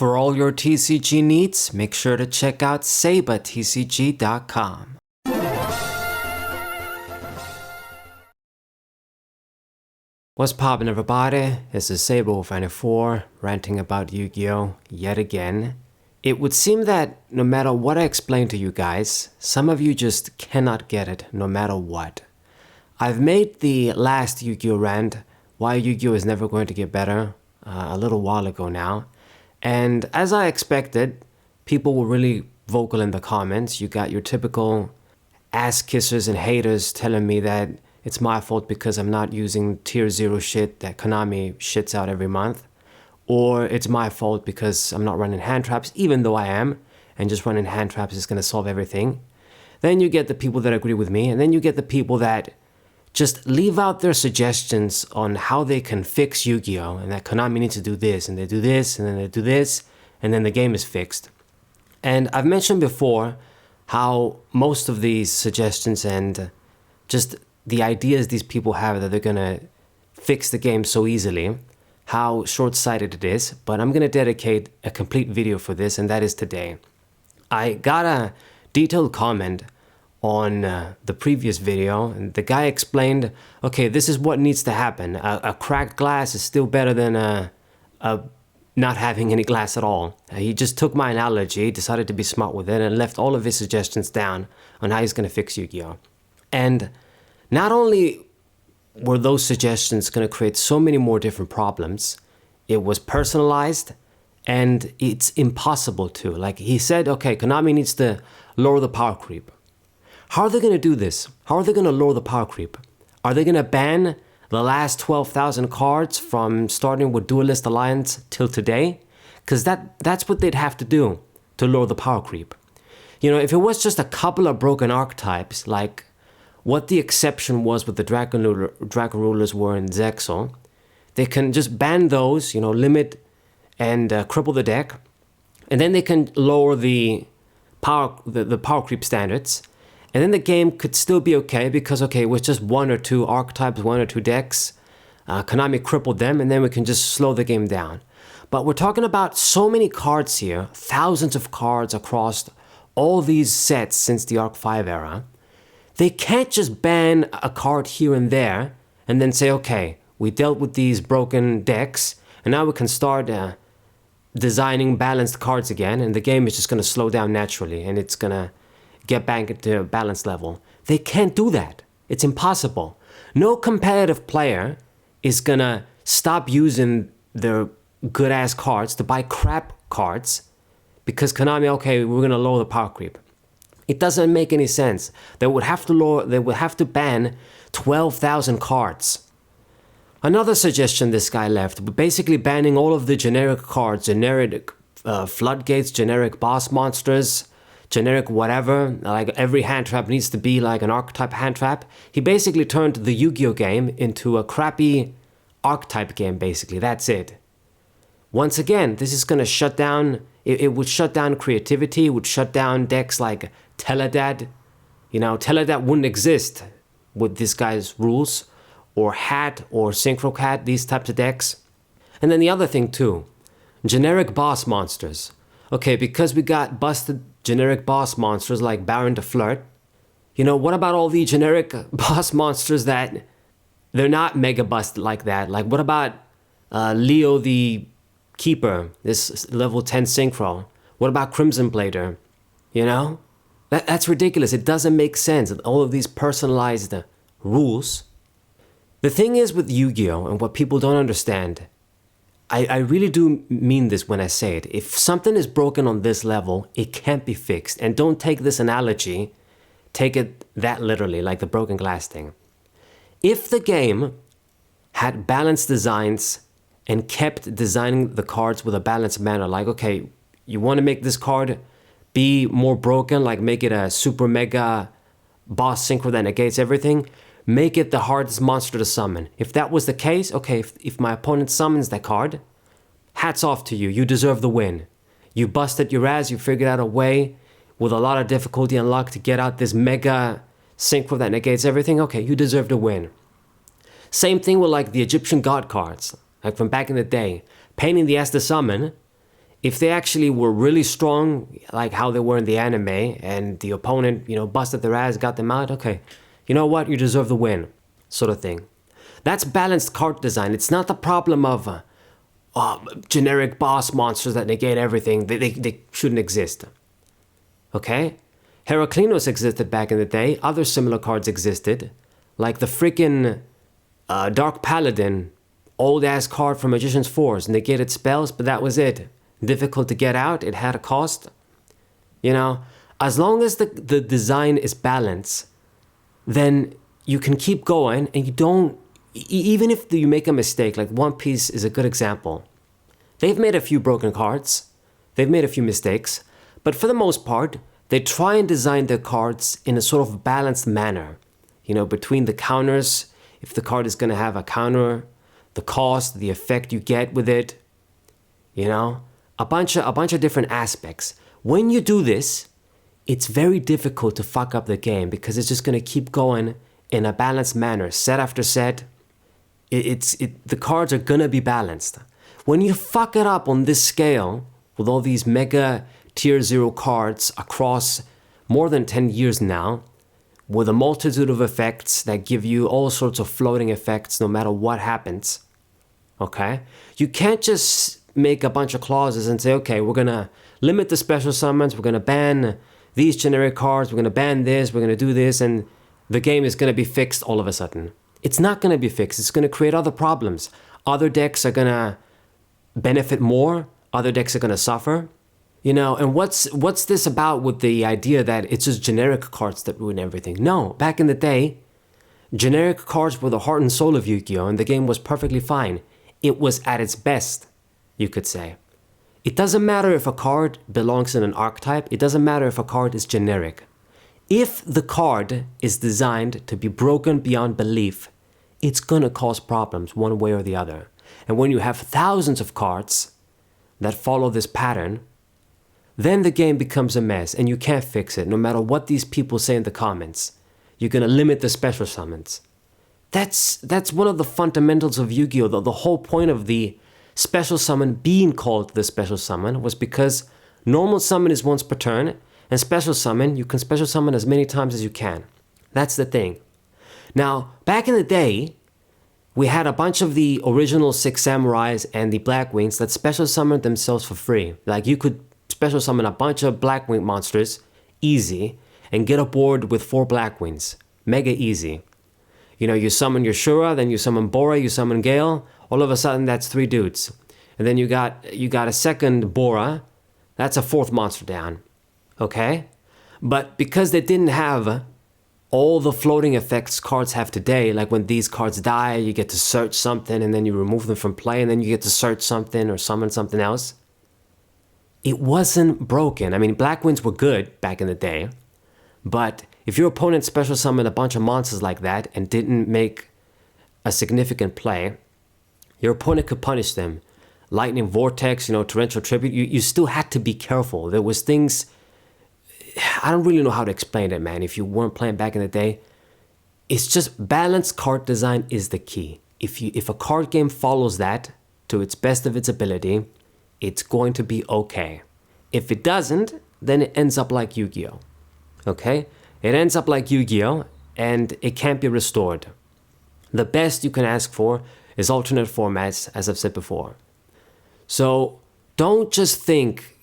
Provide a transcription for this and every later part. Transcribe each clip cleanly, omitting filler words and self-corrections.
For all your TCG needs, make sure to check out sabatcg.com. What's poppin', everybody? This is Sabo94 ranting about Yu-Gi-Oh! Yet again. It would seem that no matter what I explain to you guys, some of you just cannot get it no matter what. I've made the last Yu-Gi-Oh! Rant, why Yu-Gi-Oh! Is never going to get better, a little while ago now. And as I expected, people were really vocal in the comments. You got your typical ass kissers and haters telling me that it's my fault because I'm not using tier 0 shit that Konami shits out every month. Or it's my fault because I'm not running hand traps, even though I am, and just running hand traps is going to solve everything. Then you get the people that agree with me, and then you get the people that just leave out their suggestions on how they can fix Yu-Gi-Oh! And that Konami needs to do this, and they do this, and then they do this, and then the game is fixed. And I've mentioned before how most of these suggestions and just the ideas these people have that they're gonna fix the game so easily, how short-sighted it is, but I'm gonna dedicate a complete video for this, and that is today. I got a detailed comment on the previous video, and the guy explained, okay, this is what needs to happen. A cracked glass is still better than not having any glass at all. He just took my analogy, decided to be smart with it, and left all of his suggestions down on how he's gonna fix Yu-Gi-Oh! And not only were those suggestions gonna create so many more different problems, it was personalized, and it's impossible to. Like he said, okay, Konami needs to lower the power creep. How are they going to do this? How are they going to lower the power creep? Are they going to ban the last 12,000 cards from starting with Duelist Alliance till today? Because that's what they'd have to do to lower the power creep. You know, if it was just a couple of broken archetypes, like what the exception was with the Dragon Rulers were in Zexal, they can just ban those, you know, limit and cripple the deck, and then they can lower the power creep standards. And then the game could still be okay because, okay, it was just one or two archetypes, one or two decks. Konami crippled them, and then we can just slow the game down. But we're talking about so many cards here, thousands of cards across all these sets since the Arc 5 era. They can't just ban a card here and there and then say, okay, we dealt with these broken decks, and now we can start designing balanced cards again, and the game is just going to slow down naturally, and it's going to get back into a balanced level. They can't do that. It's impossible. No competitive player is gonna stop using their good-ass cards to buy crap cards because Konami, okay, we're gonna lower the power creep. It doesn't make any sense. They would have to ban 12,000 cards. Another suggestion this guy left, basically banning all of the generic cards, generic floodgates, generic boss monsters, generic whatever, like every hand trap needs to be like an archetype hand trap. He basically turned the Yu-Gi-Oh! Game into a crappy archetype game, basically. That's it. Once again, this is gonna shut down, it would shut down creativity, it would shut down decks like Teledad. You know, Teledad wouldn't exist with this guy's rules, or Hat, or Synchro Cat, these types of decks. And then the other thing too, generic boss monsters. Okay, because we got busted generic boss monsters like Baron de Flirt, you know, what about all the generic boss monsters that they're not mega busted like that? Like, what about Leo the Keeper, this level 10 Synchro? What about Crimson Blader? You know? That's ridiculous. It doesn't make sense. All of these personalized rules. The thing is with Yu-Gi-Oh! And what people don't understand, I really do mean this when I say it. If something is broken on this level, it can't be fixed. And don't take this analogy, take it that literally, like the broken glass thing. If the game had balanced designs and kept designing the cards with a balanced manner, like, okay, you want to make this card be more broken, like make it a super mega boss synchro that negates everything, make it the hardest monster to summon. If that was the case, okay, if my opponent summons that card, hats off to you, you deserve the win. You busted your ass, you figured out a way with a lot of difficulty and luck to get out this mega synchro that negates everything, okay, you deserve to win. Same thing with like the Egyptian god cards, like from back in the day. Pain in the ass to summon. If they actually were really strong, like how they were in the anime, and the opponent, busted their ass, got them out, okay, you know what, you deserve the win, sort of thing. That's balanced card design. It's not the problem of generic boss monsters that negate everything. They shouldn't exist. Okay? Heraclinos existed back in the day. Other similar cards existed. Like the freaking Dark Paladin, old-ass card from Magician's Force. Negated spells, but that was it. Difficult to get out. It had a cost. As long as the design is balanced, then you can keep going and you don't... Even if you make a mistake, like One Piece is a good example. They've made a few broken cards. They've made a few mistakes. But for the most part, they try and design their cards in a sort of balanced manner. Between the counters, if the card is going to have a counter, the cost, the effect you get with it. A bunch of different aspects. When you do this, it's very difficult to fuck up the game because it's just going to keep going in a balanced manner, set after set. The cards are gonna be balanced. When you fuck it up on this scale, with all these mega tier 0 cards across more than 10 years now, with a multitude of effects that give you all sorts of floating effects no matter what happens, okay? You can't just make a bunch of clauses and say, okay, we're gonna limit the special summons, we're gonna ban these generic cards, we're gonna ban this, we're gonna do this, and the game is gonna be fixed all of a sudden. It's not going to be fixed. It's going to create other problems. Other decks are going to benefit more. Other decks are going to suffer. And what's this about with the idea that it's just generic cards that ruin everything? No, back in the day, generic cards were the heart and soul of Yu-Gi-Oh! And the game was perfectly fine. It was at its best, you could say. It doesn't matter if a card belongs in an archetype. It doesn't matter if a card is generic. If the card is designed to be broken beyond belief, it's gonna cause problems one way or the other. And when you have thousands of cards that follow this pattern, then the game becomes a mess and you can't fix it no matter what these people say in the comments. You're gonna limit the special summons. That's one of the fundamentals of Yu-Gi-Oh! The whole point of the special summon being called the special summon was because normal summon is once per turn, and special summon, you can special summon as many times as you can. That's the thing. Now, back in the day, we had a bunch of the original 6 Samurais and the Black Wings that special summoned themselves for free. Like, you could special summon a bunch of Black Wing monsters, easy, and get aboard with 4 Black Wings. Mega easy. You summon your Shura, then you summon Bora, you summon Gale, all of a sudden that's 3 dudes. And then you got a second Bora, that's a 4th monster down. Okay? But because they didn't have all the floating effects cards have today, like when these cards die, you get to search something and then you remove them from play and then you get to search something or summon something else. It wasn't broken. I mean, Black Wings were good back in the day, but if your opponent special summoned a bunch of monsters like that and didn't make a significant play, your opponent could punish them. Lightning Vortex, Torrential Tribute, you still had to be careful. There was things... I don't really know how to explain it, man. If you weren't playing back in the day, it's just balanced card design is the key. If a card game follows that to its best of its ability, it's going to be okay. If it doesn't, then it ends up like Yu-Gi-Oh! Okay? It ends up like Yu-Gi-Oh! And it can't be restored. The best you can ask for is alternate formats, as I've said before. So don't just think...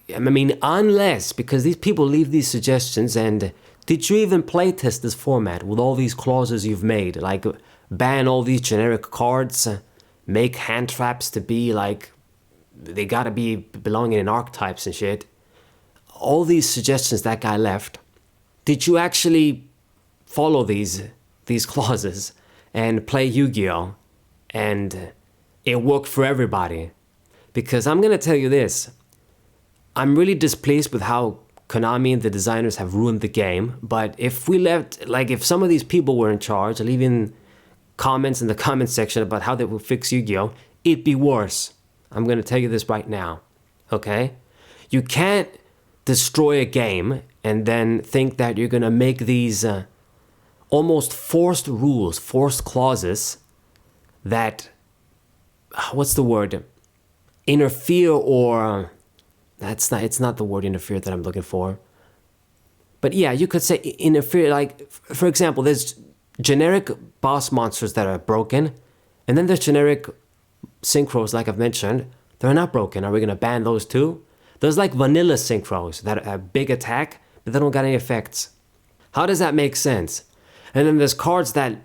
unless, because these people leave these suggestions, and did you even playtest this format with all these clauses you've made? Like, ban all these generic cards, make hand traps to be like, they gotta be belonging in archetypes and shit. All these suggestions that guy left, did you actually follow these clauses and play Yu-Gi-Oh! And it worked for everybody? Because I'm gonna tell you this, I'm really displeased with how Konami and the designers have ruined the game, but if if some of these people were in charge, leaving comments in the comment section about how they will fix Yu-Gi-Oh!, it'd be worse. I'm going to tell you this right now, okay? You can't destroy a game and then think that you're going to make these almost forced rules, forced clauses that, what's the word? Interfere or... It's not the word interfere that I'm looking for. But yeah, you could say interfere, like, for example, there's generic boss monsters that are broken, and then there's generic synchros, like I've mentioned, they're not broken. Are we gonna ban those too? There's like vanilla synchros that are big attack, but they don't got any effects. How does that make sense? And then there's cards that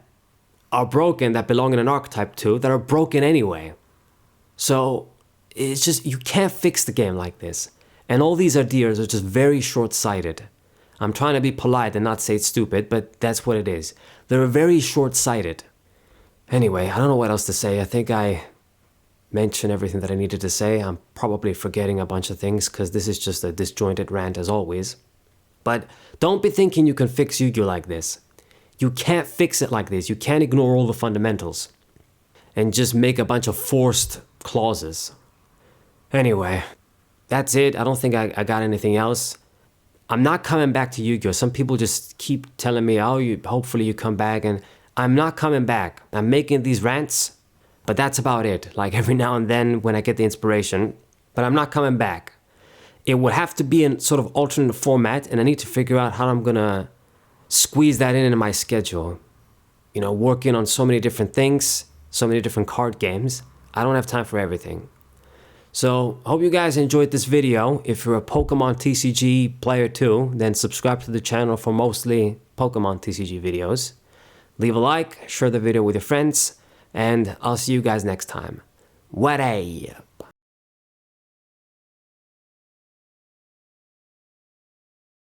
are broken that belong in an archetype too, that are broken anyway. So it's just, you can't fix the game like this. And all these ideas are just very short-sighted. I'm trying to be polite and not say it's stupid, but that's what it is. They're very short-sighted. Anyway, I don't know what else to say. I think I mentioned everything that I needed to say. I'm probably forgetting a bunch of things because this is just a disjointed rant as always. But don't be thinking you can fix Yu-Gi-Oh like this. You can't fix it like this. You can't ignore all the fundamentals and just make a bunch of forced clauses. Anyway, that's it. I don't think I got anything else. I'm not coming back to Yu-Gi-Oh! Some people just keep telling me, oh, hopefully you come back, and I'm not coming back. I'm making these rants, but that's about it. Like every now and then when I get the inspiration, but I'm not coming back. It would have to be in sort of alternate format, and I need to figure out how I'm gonna squeeze that in into my schedule. You know, working on so many different things, so many different card games. I don't have time for everything. So, hope you guys enjoyed this video. If you're a Pokemon TCG player too, then subscribe to the channel for mostly Pokemon TCG videos. Leave a like, share the video with your friends, and I'll see you guys next time. What a